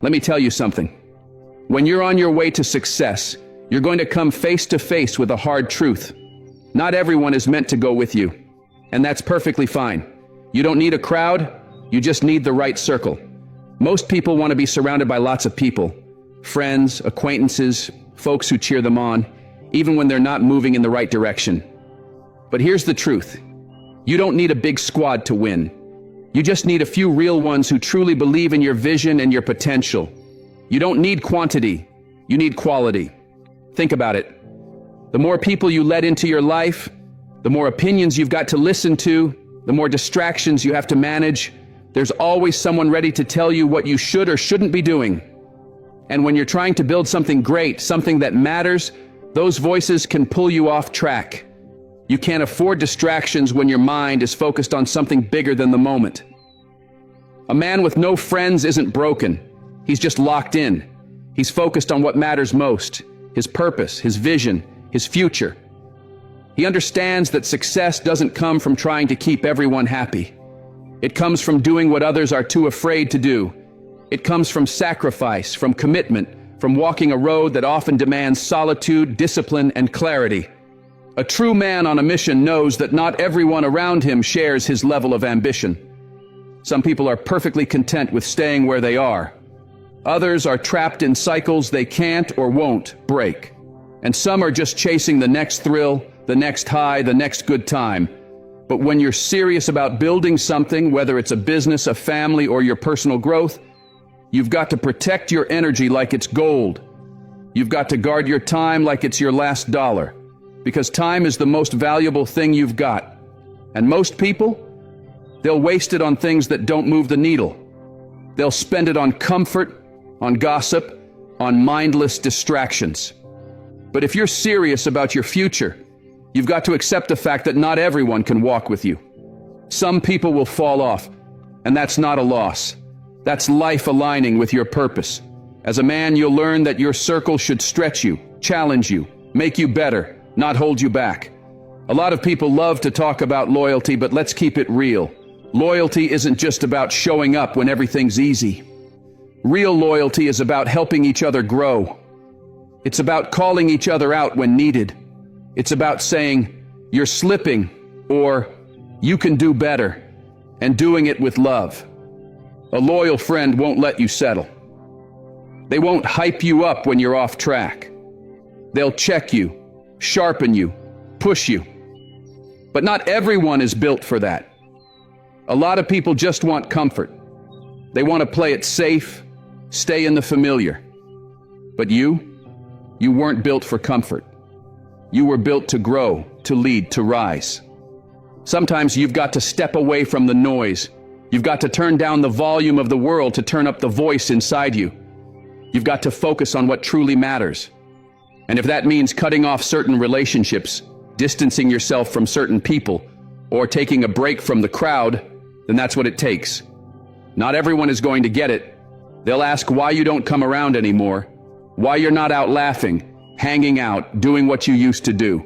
Let me tell you something. When you're on your way to success, you're going to come face to face with a hard truth. Not everyone is meant to go with you, and that's perfectly fine. You don't need a crowd, you just need the right circle. Most people want to be surrounded by lots of people, friends, acquaintances, folks who cheer them on, even when they're not moving in the right direction. But here's the truth. You don't need a big squad to win. You just need a few real ones who truly believe in your vision and your potential. You don't need quantity, you need quality. Think about it. The more people you let into your life, the more opinions you've got to listen to, the more distractions you have to manage. There's always someone ready to tell you what you should or shouldn't be doing. And when you're trying to build something great, something that matters, those voices can pull you off track. You can't afford distractions when your mind is focused on something bigger than the moment. A man with no friends isn't broken. He's just locked in. He's focused on what matters most, his purpose, his vision, his future. He understands that success doesn't come from trying to keep everyone happy. It comes from doing what others are too afraid to do. It comes from sacrifice, from commitment, from walking a road that often demands solitude, discipline, and clarity. A true man on a mission knows that not everyone around him shares his level of ambition. Some people are perfectly content with staying where they are. Others are trapped in cycles they can't or won't break. And some are just chasing the next thrill, the next high, the next good time. But when you're serious about building something, whether it's a business, a family, or your personal growth, you've got to protect your energy like it's gold. You've got to guard your time like it's your last dollar. Because time is the most valuable thing you've got. And most people, they'll waste it on things that don't move the needle. They'll spend it on comfort, on gossip, on mindless distractions. But if you're serious about your future, you've got to accept the fact that not everyone can walk with you. Some people will fall off, and that's not a loss. That's life aligning with your purpose. As a man, you'll learn that your circle should stretch you, challenge you, make you better, not hold you back. A lot of people love to talk about loyalty, but let's keep it real. Loyalty isn't just about showing up when everything's easy. Real loyalty is about helping each other grow. It's about calling each other out when needed. It's about saying, "You're slipping," or "You can do better," and doing it with love. A loyal friend won't let you settle. They won't hype you up when you're off track. They'll check you, sharpen you, push you. But not everyone is built for that. A lot of people just want comfort. They want to play it safe, stay in the familiar. But you weren't built for comfort. You were built to grow, to lead, to rise. Sometimes you've got to step away from the noise. You've got to turn down the volume of the world to turn up the voice inside you. You've got to focus on what truly matters. And if that means cutting off certain relationships, distancing yourself from certain people, or taking a break from the crowd, then that's what it takes. Not everyone is going to get it. They'll ask why you don't come around anymore, why you're not out laughing, hanging out, doing what you used to do.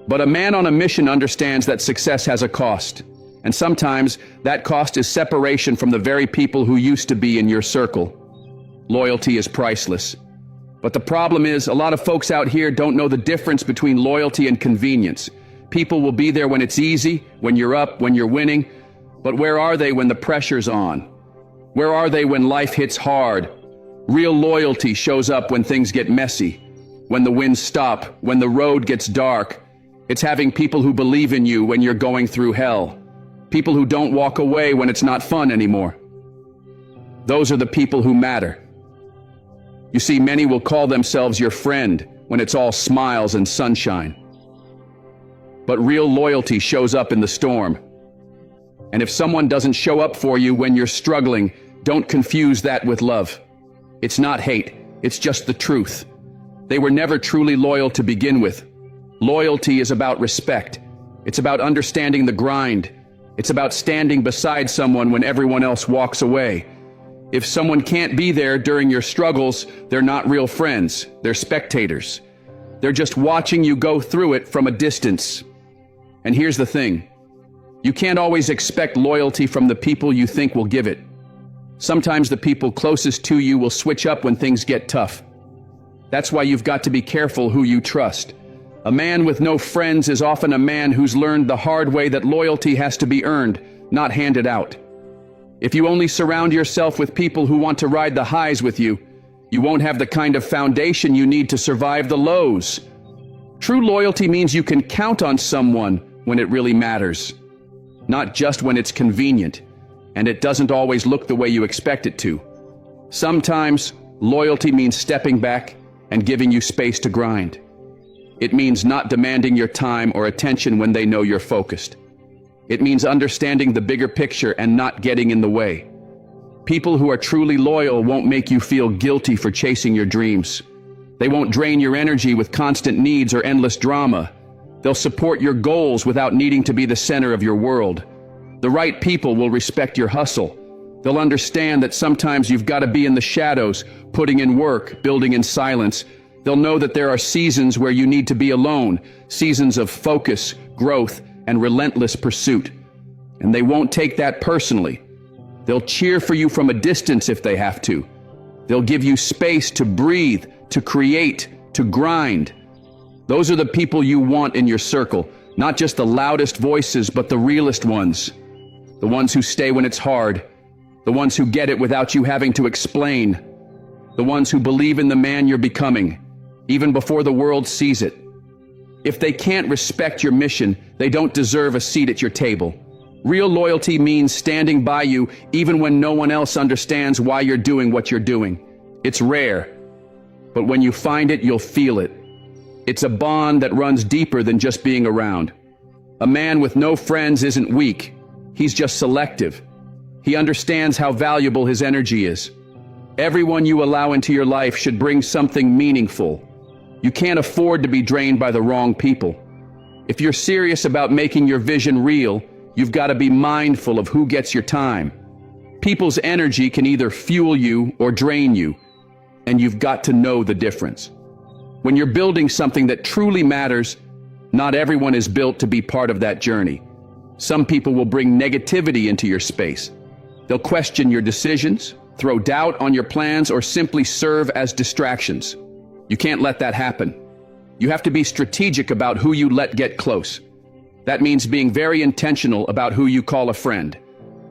But a man on a mission understands that success has a cost. And sometimes that cost is separation from the very people who used to be in your circle. Loyalty is priceless. But the problem is, a lot of folks out here don't know the difference between loyalty and convenience. People will be there when it's easy, when you're up, when you're winning. But where are they when the pressure's on? Where are they when life hits hard? Real loyalty shows up when things get messy, when the winds stop, when the road gets dark. It's having people who believe in you when you're going through hell. People who don't walk away when it's not fun anymore. Those are the people who matter. You see, many will call themselves your friend when it's all smiles and sunshine. But real loyalty shows up in the storm. And if someone doesn't show up for you when you're struggling, don't confuse that with love. It's not hate, it's just the truth. They were never truly loyal to begin with. Loyalty is about respect. It's about understanding the grind. It's about standing beside someone when everyone else walks away. If someone can't be there during your struggles, they're not real friends. They're spectators. They're just watching you go through it from a distance. And here's the thing. You can't always expect loyalty from the people you think will give it. Sometimes the people closest to you will switch up when things get tough. That's why you've got to be careful who you trust. A man with no friends is often a man who's learned the hard way that loyalty has to be earned, not handed out. If you only surround yourself with people who want to ride the highs with you, you won't have the kind of foundation you need to survive the lows. True loyalty means you can count on someone when it really matters, not just when it's convenient, and it doesn't always look the way you expect it to. Sometimes, loyalty means stepping back and giving you space to grind. It means not demanding your time or attention when they know you're focused. It means understanding the bigger picture and not getting in the way. People who are truly loyal won't make you feel guilty for chasing your dreams. They won't drain your energy with constant needs or endless drama. They'll support your goals without needing to be the center of your world. The right people will respect your hustle. They'll understand that sometimes you've got to be in the shadows, putting in work, building in silence. They'll know that there are seasons where you need to be alone, seasons of focus, growth, and relentless pursuit. And they won't take that personally. They'll cheer for you from a distance if they have to. They'll give you space to breathe, to create, to grind. Those are the people you want in your circle, not just the loudest voices, but the realest ones. The ones who stay when it's hard, the ones who get it without you having to explain, the ones who believe in the man you're becoming, even before the world sees it. If they can't respect your mission, they don't deserve a seat at your table. Real loyalty means standing by you even when no one else understands why you're doing what you're doing. It's rare, but when you find it, you'll feel it. It's a bond that runs deeper than just being around. A man with no friends isn't weak. He's just selective. He understands how valuable his energy is. Everyone you allow into your life should bring something meaningful. You can't afford to be drained by the wrong people. If you're serious about making your vision real, you've got to be mindful of who gets your time. People's energy can either fuel you or drain you, and you've got to know the difference. When you're building something that truly matters, not everyone is built to be part of that journey. Some people will bring negativity into your space. They'll question your decisions, throw doubt on your plans, or simply serve as distractions. You can't let that happen. You have to be strategic about who you let get close. That means being very intentional about who you call a friend.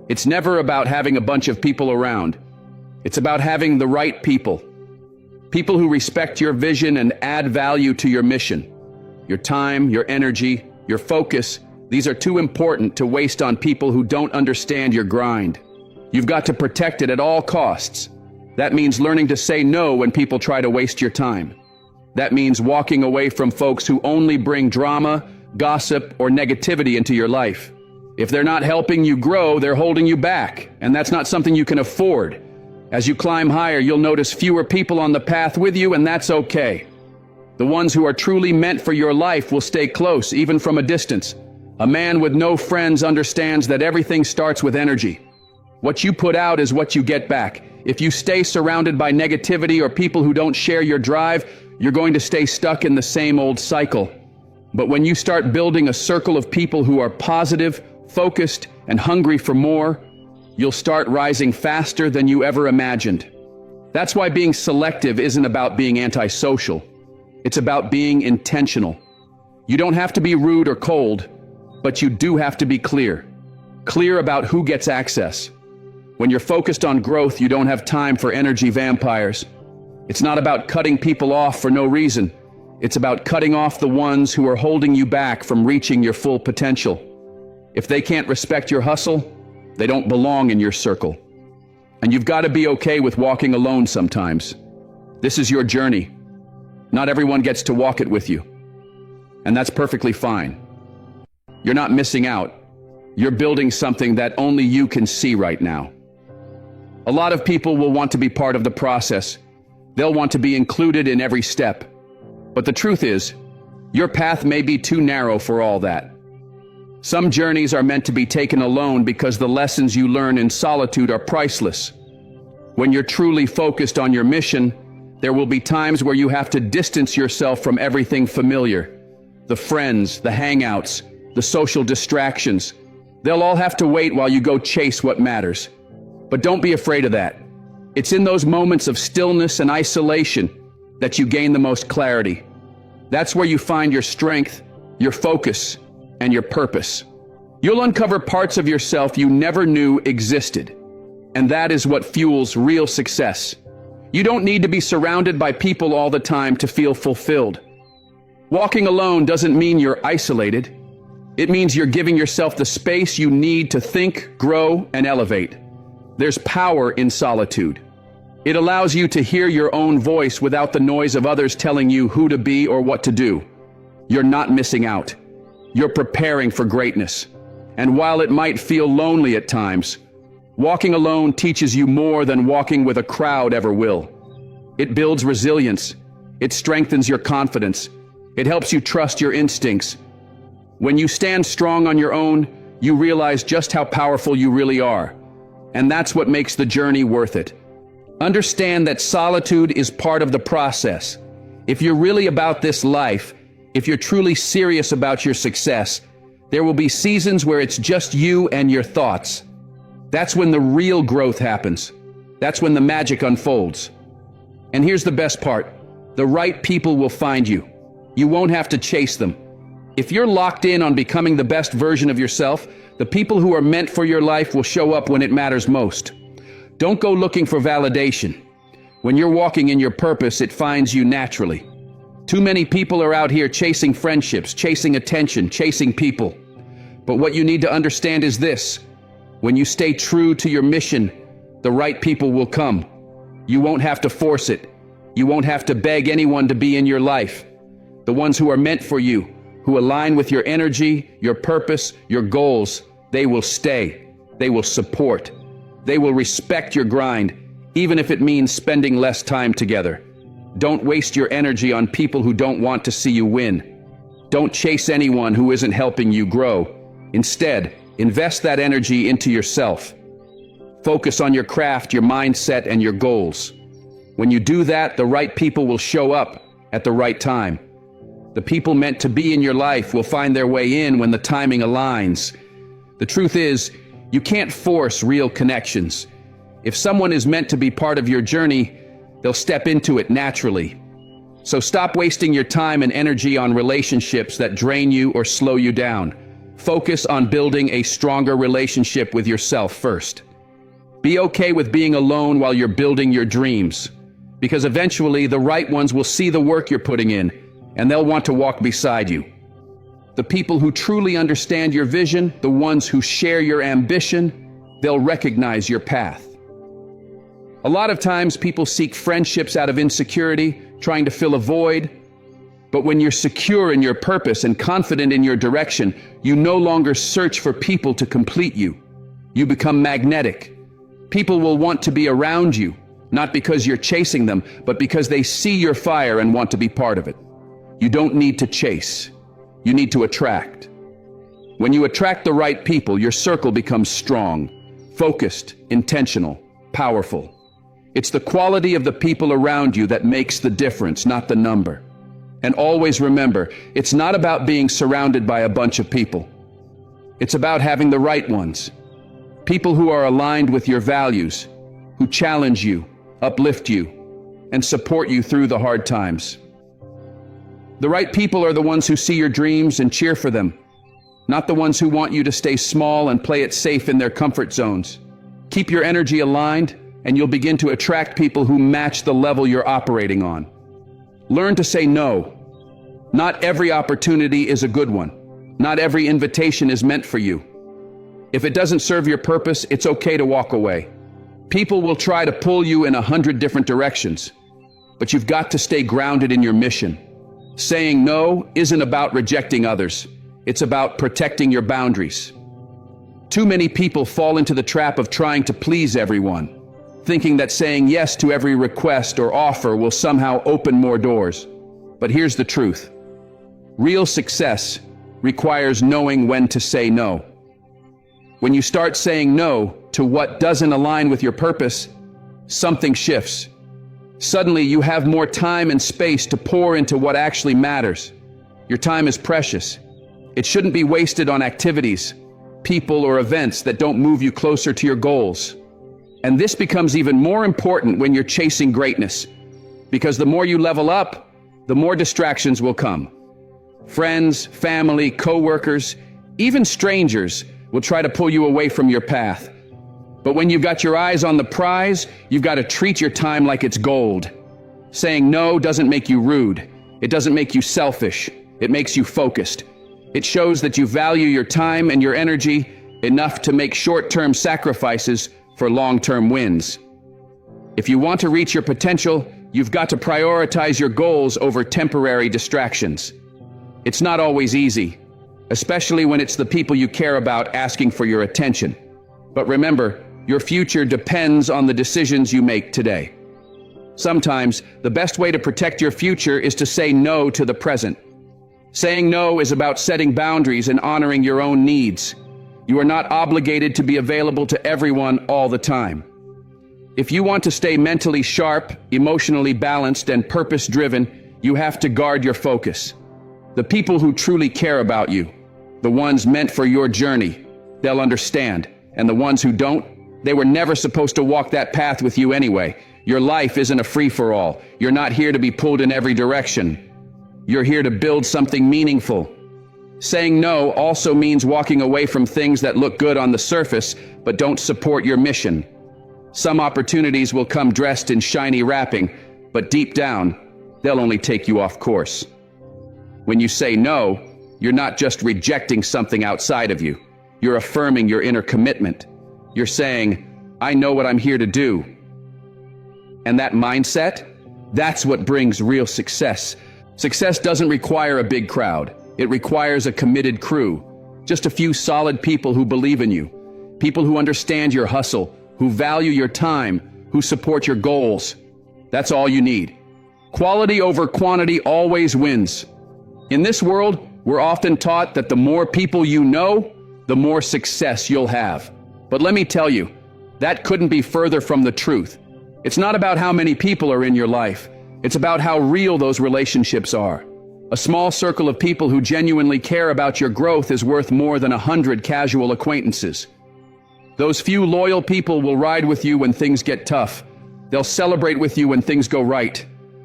It's never about having a bunch of people around. It's about having the right people. People who respect your vision and add value to your mission. Your time, your energy, your focus, these are too important to waste on people who don't understand your grind. You've got to protect it at all costs. That means learning to say no when people try to waste your time. That means walking away from folks who only bring drama, gossip, or negativity into your life. If they're not helping you grow, they're holding you back, and that's not something you can afford. As you climb higher, you'll notice fewer people on the path with you, and that's okay. The ones who are truly meant for your life will stay close, even from a distance. A man with no friends understands that everything starts with energy. What you put out is what you get back. If you stay surrounded by negativity or people who don't share your drive, you're going to stay stuck in the same old cycle. But when you start building a circle of people who are positive, focused, and hungry for more, you'll start rising faster than you ever imagined. That's why being selective isn't about being antisocial. It's about being intentional. You don't have to be rude or cold, but you do have to be clear. Clear about who gets access. When you're focused on growth, you don't have time for energy vampires. It's not about cutting people off for no reason. It's about cutting off the ones who are holding you back from reaching your full potential. If they can't respect your hustle, they don't belong in your circle. And you've got to be okay with walking alone sometimes. This is your journey. Not everyone gets to walk it with you. And that's perfectly fine. You're not missing out. You're building something that only you can see right now. A lot of people will want to be part of the process. They'll want to be included in every step. But the truth is, your path may be too narrow for all that. Some journeys are meant to be taken alone because the lessons you learn in solitude are priceless. When you're truly focused on your mission, there will be times where you have to distance yourself from everything familiar. The friends, the hangouts, the social distractions. They'll all have to wait while you go chase what matters. But don't be afraid of that. It's in those moments of stillness and isolation that you gain the most clarity. That's where you find your strength, your focus, and your purpose. You'll uncover parts of yourself you never knew existed. And that is what fuels real success. You don't need to be surrounded by people all the time to feel fulfilled. Walking alone doesn't mean you're isolated. It means you're giving yourself the space you need to think, grow, and elevate. There's power in solitude. It allows you to hear your own voice without the noise of others telling you who to be or what to do. You're not missing out. You're preparing for greatness. And while it might feel lonely at times, walking alone teaches you more than walking with a crowd ever will. It builds resilience. It strengthens your confidence. It helps you trust your instincts. When you stand strong on your own, you realize just how powerful you really are. And that's what makes the journey worth it. Understand that solitude is part of the process. If you're really about this life, if you're truly serious about your success, there will be seasons where it's just you and your thoughts. That's when the real growth happens. That's when the magic unfolds. And here's the best part. The right people will find you. You won't have to chase them. If you're locked in on becoming the best version of yourself, the people who are meant for your life will show up when it matters most. Don't go looking for validation. When you're walking in your purpose, it finds you naturally. Too many people are out here chasing friendships, chasing attention, chasing people. But what you need to understand is this. When you stay true to your mission, the right people will come. You won't have to force it. You won't have to beg anyone to be in your life. The ones who are meant for you, who align with your energy, your purpose, your goals, they will stay. They will support. They will respect your grind, even if it means spending less time together. Don't waste your energy on people who don't want to see you win. Don't chase anyone who isn't helping you grow. Instead, invest that energy into yourself. Focus on your craft, your mindset, and your goals. When you do that, the right people will show up at the right time. The people meant to be in your life will find their way in when the timing aligns. The truth is, you can't force real connections. If someone is meant to be part of your journey, they'll step into it naturally. So stop wasting your time and energy on relationships that drain you or slow you down. Focus on building a stronger relationship with yourself first. Be okay with being alone while you're building your dreams, because eventually the right ones will see the work you're putting in, and they'll want to walk beside you. The people who truly understand your vision, the ones who share your ambition, they'll recognize your path. A lot of times people seek friendships out of insecurity, trying to fill a void. But when you're secure in your purpose and confident in your direction, you no longer search for people to complete you. You become magnetic. People will want to be around you, not because you're chasing them, but because they see your fire and want to be part of it. You don't need to chase. You need to attract. When you attract the right people, your circle becomes strong, focused, intentional, powerful. It's the quality of the people around you that makes the difference, not the number. And always remember, it's not about being surrounded by a bunch of people. It's about having the right ones. People who are aligned with your values, who challenge you, uplift you, and support you through the hard times. The right people are the ones who see your dreams and cheer for them, not the ones who want you to stay small and play it safe in their comfort zones. Keep your energy aligned, and you'll begin to attract people who match the level you're operating on. Learn to say no. Not every opportunity is a good one. Not every invitation is meant for you. If it doesn't serve your purpose, it's okay to walk away. People will try to pull you in 100 different directions, but you've got to stay grounded in your mission. Saying no isn't about rejecting others. It's about protecting your boundaries. Too many people fall into the trap of trying to please everyone, thinking that saying yes to every request or offer will somehow open more doors. But here's the truth. Real success requires knowing when to say no. When you start saying no to what doesn't align with your purpose, something shifts. Suddenly you have more time and space to pour into what actually matters. Your time is precious. It shouldn't be wasted on activities, people, or events that don't move you closer to your goals. And this becomes even more important when you're chasing greatness, because the more you level up, the more distractions will come. Friends, family, coworkers, even strangers will try to pull you away from your path. But when you've got your eyes on the prize, you've got to treat your time like it's gold. Saying no doesn't make you rude. It doesn't make you selfish. It makes you focused. It shows that you value your time and your energy enough to make short-term sacrifices for long-term wins. If you want to reach your potential, you've got to prioritize your goals over temporary distractions. It's not always easy, especially when it's the people you care about asking for your attention. But remember, your future depends on the decisions you make today. Sometimes, the best way to protect your future is to say no to the present. Saying no is about setting boundaries and honoring your own needs. You are not obligated to be available to everyone all the time. If you want to stay mentally sharp, emotionally balanced, and purpose-driven, you have to guard your focus. The people who truly care about you, the ones meant for your journey, they'll understand. And the ones who don't, they were never supposed to walk that path with you anyway. Your life isn't a free-for-all. You're not here to be pulled in every direction. You're here to build something meaningful. Saying no also means walking away from things that look good on the surface but don't support your mission. Some opportunities will come dressed in shiny wrapping, but deep down, they'll only take you off course. When you say no, you're not just rejecting something outside of you. You're affirming your inner commitment. You're saying, I know what I'm here to do. And that mindset, that's what brings real success. Success doesn't require a big crowd. It requires a committed crew. Just a few solid people who believe in you. People who understand your hustle, who value your time, who support your goals. That's all you need. Quality over quantity always wins. In this world, we're often taught that the more people you know, the more success you'll have. But let me tell you, that couldn't be further from the truth. It's not about how many people are in your life. It's about how real those relationships are. A small circle of people who genuinely care about your growth is worth more than 100 casual acquaintances. Those few loyal people will ride with you when things get tough. They'll celebrate with you when things go right.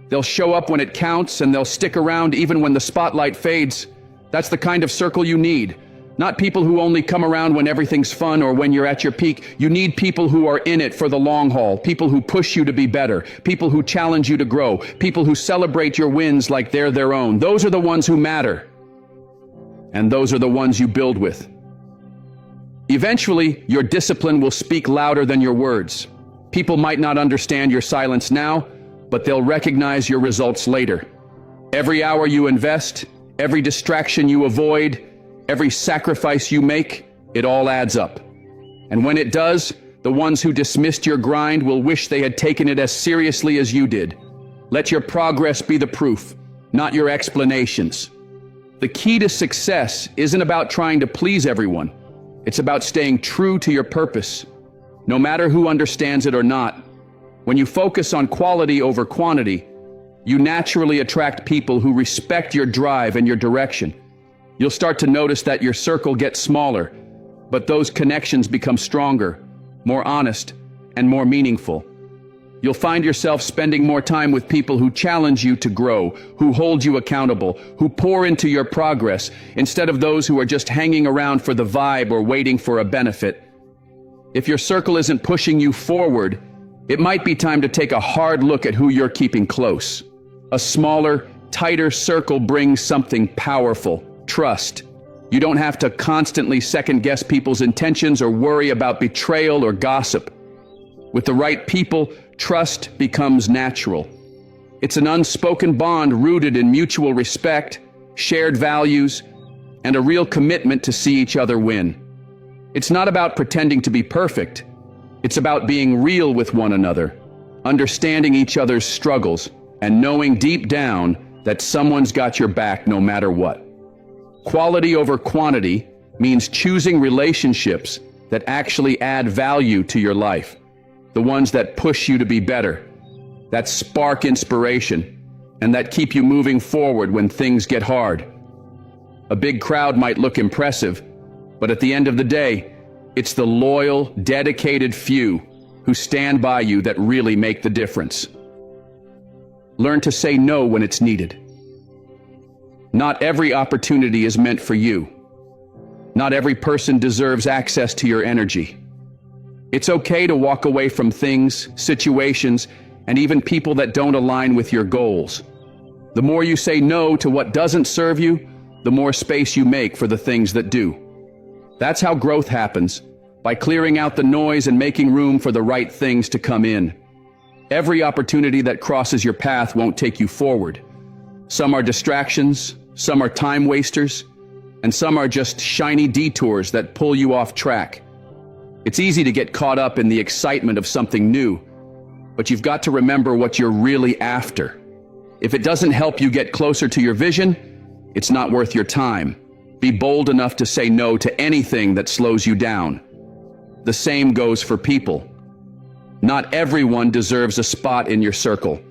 They'll show up when it counts, and they'll stick around even when the spotlight fades. That's the kind of circle you need. Not people who only come around when everything's fun or when you're at your peak. You need people who are in it for the long haul, people who push you to be better, people who challenge you to grow, people who celebrate your wins like they're their own. Those are the ones who matter. And those are the ones you build with. Eventually, your discipline will speak louder than your words. People might not understand your silence now, but they'll recognize your results later. Every hour you invest, every distraction you avoid, every sacrifice you make, it all adds up. And when it does, the ones who dismissed your grind will wish they had taken it as seriously as you did. Let your progress be the proof, not your explanations. The key to success isn't about trying to please everyone. It's about staying true to your purpose, no matter who understands it or not. When you focus on quality over quantity, you naturally attract people who respect your drive and your direction. You'll start to notice that your circle gets smaller, but those connections become stronger, more honest, and more meaningful. You'll find yourself spending more time with people who challenge you to grow, who hold you accountable, who pour into your progress, instead of those who are just hanging around for the vibe or waiting for a benefit. If your circle isn't pushing you forward, it might be time to take a hard look at who you're keeping close. A smaller, tighter circle brings something powerful: trust. You don't have to constantly second-guess people's intentions or worry about betrayal or gossip. With the right people, trust becomes natural. It's an unspoken bond rooted in mutual respect, shared values, and a real commitment to see each other win. It's not about pretending to be perfect. It's about being real with one another, understanding each other's struggles, and knowing deep down that someone's got your back no matter what. Quality over quantity means choosing relationships that actually add value to your life, the ones that push you to be better, that spark inspiration, and that keep you moving forward when things get hard. A big crowd might look impressive, but at the end of the day, it's the loyal, dedicated few who stand by you that really make the difference. Learn to say no when it's needed. Not every opportunity is meant for you. Not every person deserves access to your energy. It's okay to walk away from things, situations, and even people that don't align with your goals. The more you say no to what doesn't serve you, the more space you make for the things that do. That's how growth happens, by clearing out the noise and making room for the right things to come in. Every opportunity that crosses your path won't take you forward. Some are distractions, some are time wasters, and some are just shiny detours that pull you off track. It's easy to get caught up in the excitement of something new, but you've got to remember what you're really after. If it doesn't help you get closer to your vision, it's not worth your time. Be bold enough to say no to anything that slows you down. The same goes for people. Not everyone deserves a spot in your circle.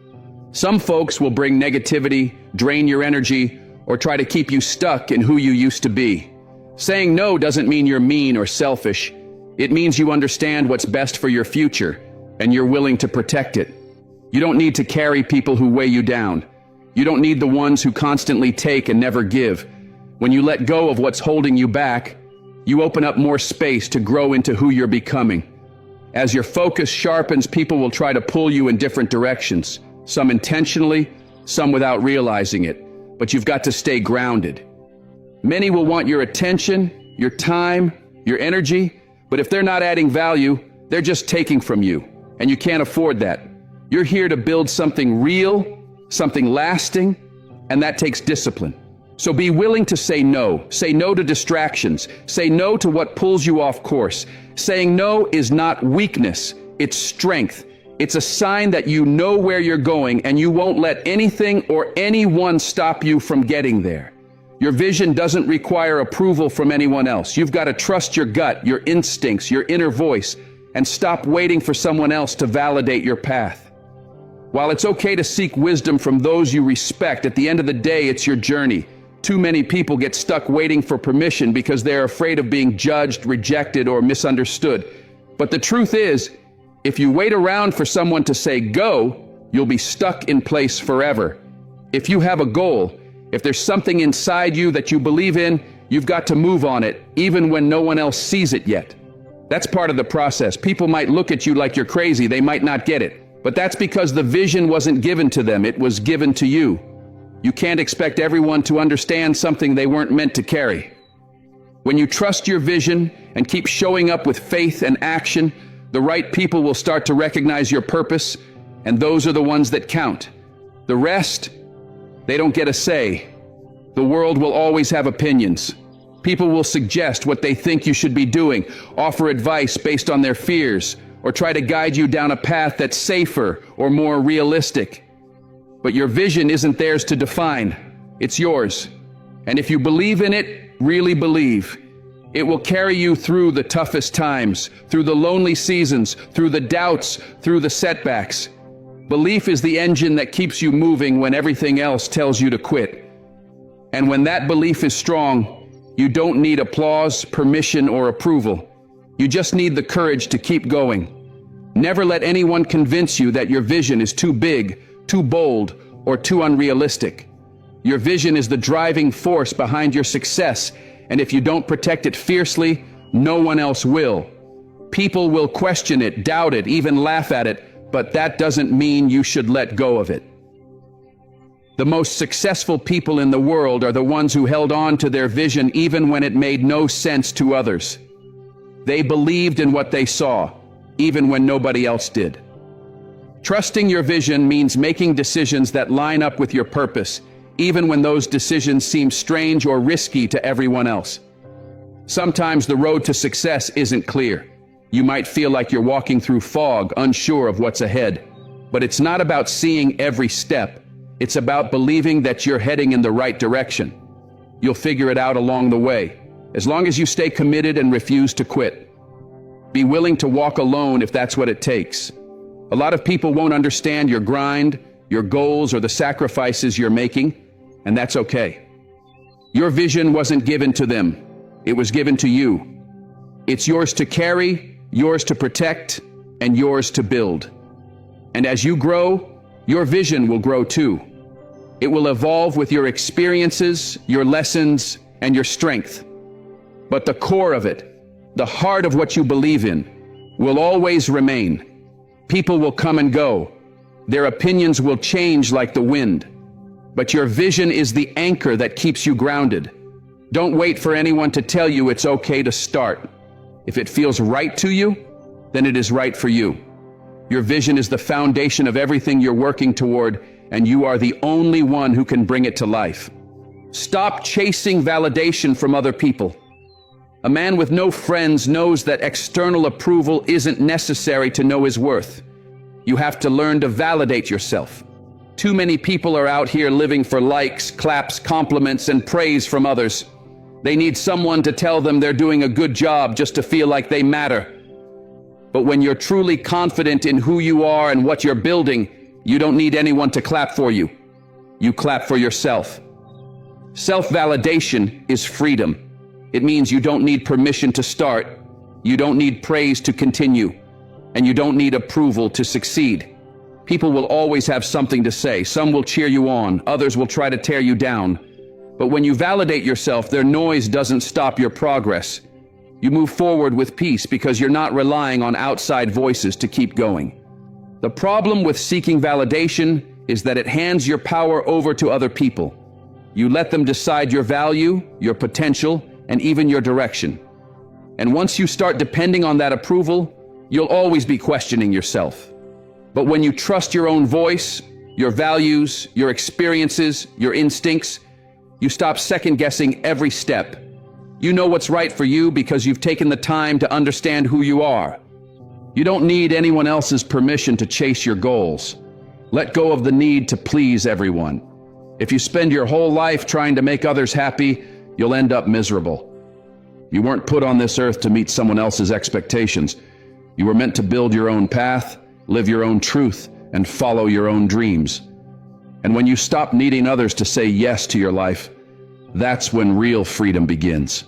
Some folks will bring negativity, drain your energy, or try to keep you stuck in who you used to be. Saying no doesn't mean you're mean or selfish. It means you understand what's best for your future, and you're willing to protect it. You don't need to carry people who weigh you down. You don't need the ones who constantly take and never give. When you let go of what's holding you back, you open up more space to grow into who you're becoming. As your focus sharpens, people will try to pull you in different directions, some intentionally, some without realizing it. But you've got to stay grounded. Many will want your attention, your time, your energy, but if they're not adding value, they're just taking from you, and you can't afford that. You're here to build something real, something lasting, and that takes discipline. So be willing to say no. Say no to distractions. Say no to what pulls you off course. Saying no is not weakness, it's strength. It's a sign that you know where you're going and you won't let anything or anyone stop you from getting there. Your vision doesn't require approval from anyone else. You've got to trust your gut, your instincts, your inner voice, and stop waiting for someone else to validate your path. While it's okay to seek wisdom from those you respect, at the end of the day, it's your journey. Too many people get stuck waiting for permission because they're afraid of being judged, rejected, or misunderstood. But the truth is, if you wait around for someone to say go, you'll be stuck in place forever. If you have a goal, if there's something inside you that you believe in, you've got to move on it, even when no one else sees it yet. That's part of the process. People might look at you like you're crazy, they might not get it. But that's because the vision wasn't given to them, it was given to you. You can't expect everyone to understand something they weren't meant to carry. When you trust your vision and keep showing up with faith and action, the right people will start to recognize your purpose, and those are the ones that count. The rest, they don't get a say. The world will always have opinions. People will suggest what they think you should be doing, offer advice based on their fears, or try to guide you down a path that's safer or more realistic. But your vision isn't theirs to define. It's yours. And if you believe in it, really believe, it will carry you through the toughest times, through the lonely seasons, through the doubts, through the setbacks. Belief is the engine that keeps you moving when everything else tells you to quit. And when that belief is strong, you don't need applause, permission, or approval. You just need the courage to keep going. Never let anyone convince you that your vision is too big, too bold, or too unrealistic. Your vision is the driving force behind your success, and if you don't protect it fiercely, no one else will. People will question it, doubt it, even laugh at it, but that doesn't mean you should let go of it. The most successful people in the world are the ones who held on to their vision even when it made no sense to others. They believed in what they saw, even when nobody else did. Trusting your vision means making decisions that line up with your purpose, even when those decisions seem strange or risky to everyone else. Sometimes the road to success isn't clear. You might feel like you're walking through fog, unsure of what's ahead. But it's not about seeing every step. It's about believing that you're heading in the right direction. You'll figure it out along the way, as long as you stay committed and refuse to quit. Be willing to walk alone if that's what it takes. A lot of people won't understand your grind, your goals, or the sacrifices you're making, and that's okay. Your vision wasn't given to them. It was given to you. It's yours to carry, yours to protect, and yours to build. And as you grow, your vision will grow too. It will evolve with your experiences, your lessons, and your strength. But the core of it, the heart of what you believe in, will always remain. People will come and go. Their opinions will change like the wind. But your vision is the anchor that keeps you grounded. Don't wait for anyone to tell you it's okay to start. If it feels right to you, then it is right for you. Your vision is the foundation of everything you're working toward, and you are the only one who can bring it to life. Stop chasing validation from other people. A man with no friends knows that external approval isn't necessary to know his worth. You have to learn to validate yourself. Too many people are out here living for likes, claps, compliments, and praise from others. They need someone to tell them they're doing a good job just to feel like they matter. But when you're truly confident in who you are and what you're building, you don't need anyone to clap for you. You clap for yourself. Self-validation is freedom. It means you don't need permission to start, you don't need praise to continue, and you don't need approval to succeed. People will always have something to say. Some will cheer you on, others will try to tear you down. But when you validate yourself, their noise doesn't stop your progress. You move forward with peace because you're not relying on outside voices to keep going. The problem with seeking validation is that it hands your power over to other people. You let them decide your value, your potential, and even your direction. And once you start depending on that approval, you'll always be questioning yourself. But when you trust your own voice, your values, your experiences, your instincts, you stop second-guessing every step. You know what's right for you because you've taken the time to understand who you are. You don't need anyone else's permission to chase your goals. Let go of the need to please everyone. If you spend your whole life trying to make others happy, you'll end up miserable. You weren't put on this earth to meet someone else's expectations. You were meant to build your own path, live your own truth, and follow your own dreams. And when you stop needing others to say yes to your life, that's when real freedom begins.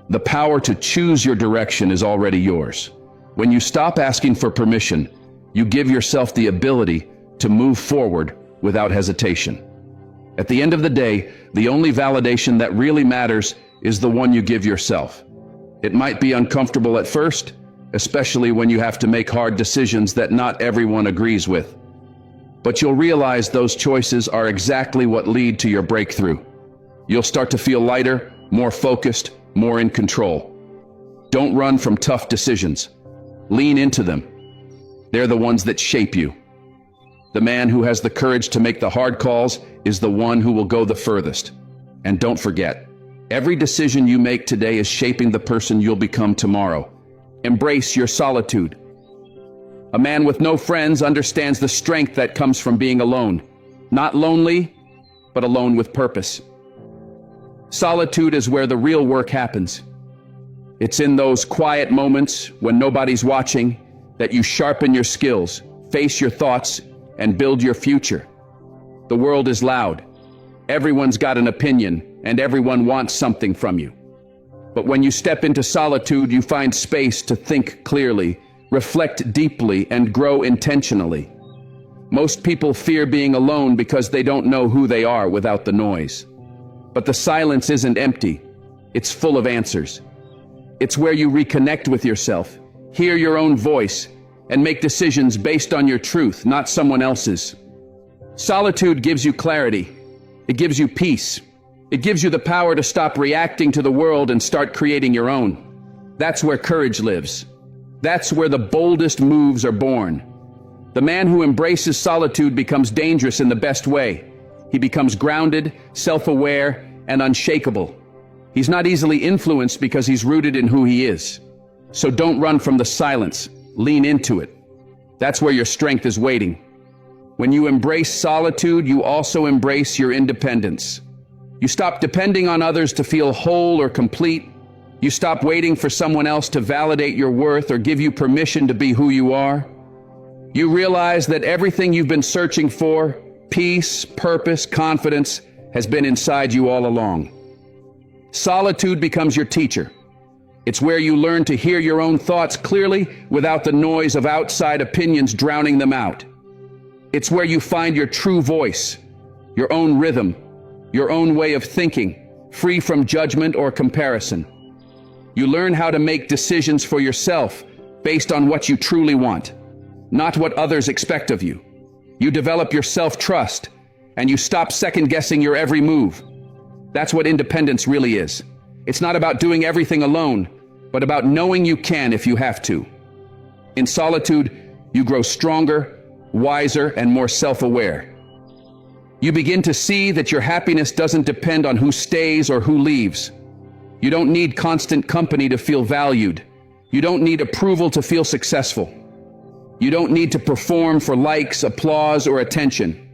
The power to choose your direction is already yours. When you stop asking for permission, you give yourself the ability to move forward without hesitation. At the end of the day, the only validation that really matters is the one you give yourself. It might be uncomfortable at first, especially when you have to make hard decisions that not everyone agrees with. But you'll realize those choices are exactly what lead to your breakthrough. You'll start to feel lighter, more focused, more in control. Don't run from tough decisions. Lean into them. They're the ones that shape you. The man who has the courage to make the hard calls is the one who will go the furthest. And don't forget, every decision you make today is shaping the person you'll become tomorrow. Embrace your solitude. A man with no friends understands the strength that comes from being alone. Not lonely, but alone with purpose. Solitude is where the real work happens. It's in those quiet moments when nobody's watching that you sharpen your skills, face your thoughts, and build your future. The world is loud. Everyone's got an opinion, and everyone wants something from you. But when you step into solitude, you find space to think clearly, reflect deeply, and grow intentionally. Most people fear being alone because they don't know who they are without the noise. But the silence isn't empty. It's full of answers. It's where you reconnect with yourself, hear your own voice, and make decisions based on your truth, not someone else's. Solitude gives you clarity. It gives you peace. It gives you the power to stop reacting to the world and start creating your own. That's where courage lives. That's where the boldest moves are born. The man who embraces solitude becomes dangerous in the best way. He becomes grounded, self-aware, and unshakable. He's not easily influenced because he's rooted in who he is. So don't run from the silence. Lean into it. That's where your strength is waiting. When you embrace solitude, you also embrace your independence. You stop depending on others to feel whole or complete. You stop waiting for someone else to validate your worth or give you permission to be who you are. You realize that everything you've been searching for, peace, purpose, confidence, has been inside you all along. Solitude becomes your teacher. It's where you learn to hear your own thoughts clearly without the noise of outside opinions drowning them out. It's where you find your true voice, your own rhythm, your own way of thinking, free from judgment or comparison. You learn how to make decisions for yourself based on what you truly want, not what others expect of you. You develop your self-trust, and you stop second-guessing your every move. That's what independence really is. It's not about doing everything alone, but about knowing you can if you have to. In solitude, you grow stronger, wiser, and more self-aware. You begin to see that your happiness doesn't depend on who stays or who leaves. You don't need constant company to feel valued. You don't need approval to feel successful. You don't need to perform for likes, applause, or attention.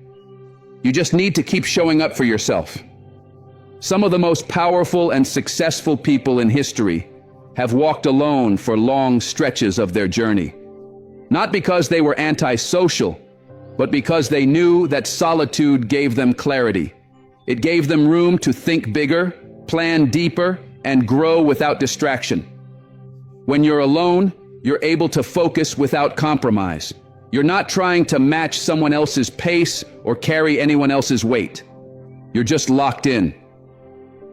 You just need to keep showing up for yourself. Some of the most powerful and successful people in history have walked alone for long stretches of their journey. Not because they were antisocial, but because they knew that solitude gave them clarity. It gave them room to think bigger, plan deeper, and grow without distraction. When you're alone, you're able to focus without compromise. You're not trying to match someone else's pace or carry anyone else's weight. You're just locked in.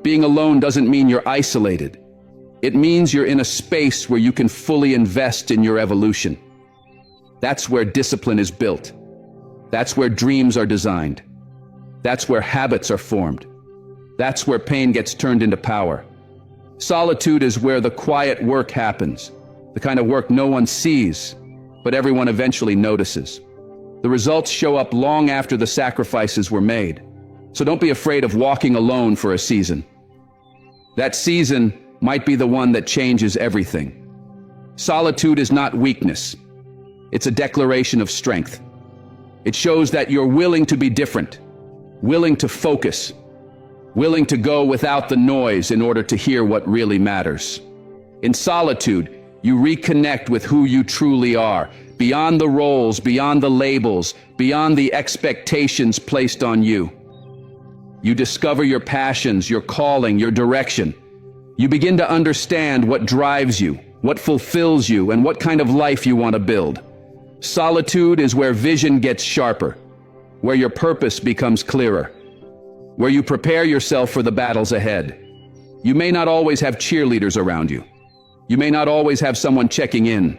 Being alone doesn't mean you're isolated. It means you're in a space where you can fully invest in your evolution. That's where discipline is built. That's where dreams are designed. That's where habits are formed. That's where pain gets turned into power. Solitude is where the quiet work happens, the kind of work no one sees, but everyone eventually notices. The results show up long after the sacrifices were made. So don't be afraid of walking alone for a season. That season might be the one that changes everything. Solitude is not weakness. It's a declaration of strength. It shows that you're willing to be different, willing to focus, willing to go without the noise in order to hear what really matters. In solitude, you reconnect with who you truly are, beyond the roles, beyond the labels, beyond the expectations placed on you. You discover your passions, your calling, your direction. You begin to understand what drives you, what fulfills you, and what kind of life you want to build. Solitude is where vision gets sharper, where your purpose becomes clearer, where you prepare yourself for the battles ahead. You may not always have cheerleaders around you. You may not always have someone checking in.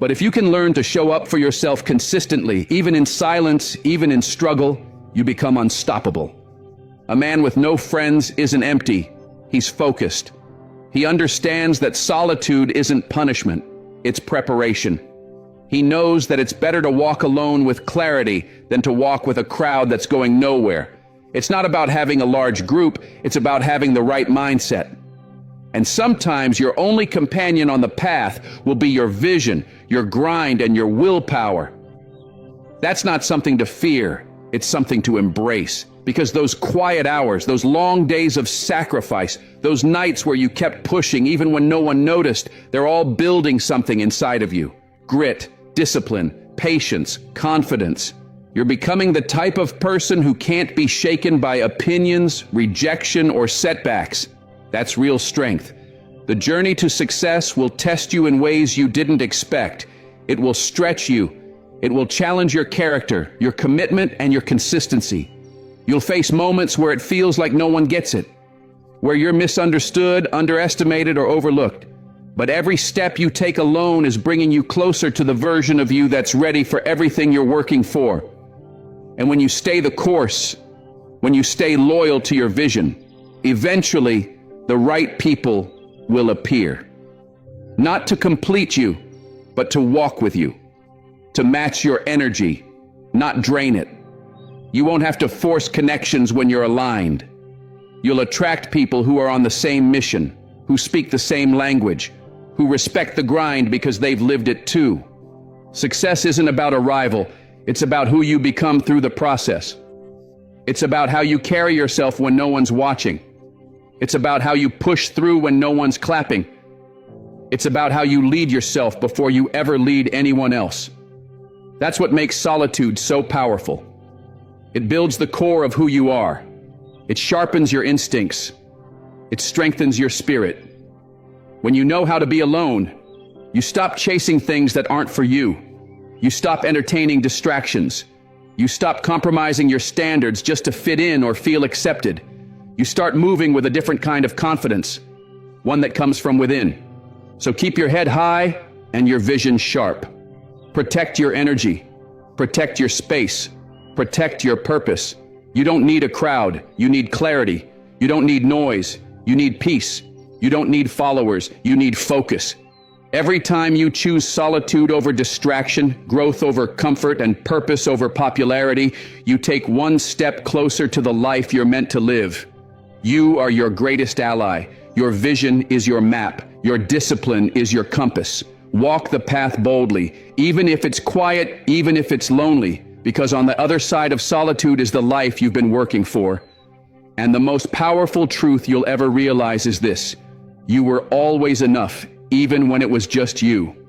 But if you can learn to show up for yourself consistently, even in silence, even in struggle, you become unstoppable. A man with no friends isn't empty. He's focused. He understands that solitude isn't punishment, it's preparation. He knows that it's better to walk alone with clarity than to walk with a crowd that's going nowhere. It's not about having a large group, it's about having the right mindset. And sometimes your only companion on the path will be your vision, your grind, and your willpower. That's not something to fear, it's something to embrace. Because those quiet hours, those long days of sacrifice, those nights where you kept pushing even when no one noticed, they're all building something inside of you. Grit, discipline, patience, confidence. You're becoming the type of person who can't be shaken by opinions, rejection, or setbacks. That's real strength. The journey to success will test you in ways you didn't expect. It will stretch you. It will challenge your character, your commitment, and your consistency. You'll face moments where it feels like no one gets it, where you're misunderstood, underestimated, or overlooked. But every step you take alone is bringing you closer to the version of you that's ready for everything you're working for. And when you stay the course, when you stay loyal to your vision, eventually the right people will appear. Not to complete you, but to walk with you, to match your energy, not drain it. You won't have to force connections when you're aligned. You'll attract people who are on the same mission, who speak the same language, who respect the grind because they've lived it too. Success isn't about arrival, it's about who you become through the process. It's about how you carry yourself when no one's watching. It's about how you push through when no one's clapping. It's about how you lead yourself before you ever lead anyone else. That's what makes solitude so powerful. It builds the core of who you are. It sharpens your instincts. It strengthens your spirit. When you know how to be alone, you stop chasing things that aren't for you. You stop entertaining distractions. You stop compromising your standards just to fit in or feel accepted. You start moving with a different kind of confidence, one that comes from within. So keep your head high and your vision sharp. Protect your energy. Protect your space. Protect your purpose. You don't need a crowd. You need clarity. You don't need noise. You need peace. You don't need followers. You need focus. Every time you choose solitude over distraction, growth over comfort, and purpose over popularity, you take one step closer to the life you're meant to live. You are your greatest ally. Your vision is your map. Your discipline is your compass. Walk the path boldly, even if it's quiet, even if it's lonely, because on the other side of solitude is the life you've been working for. And the most powerful truth you'll ever realize is this: you were always enough, even when it was just you.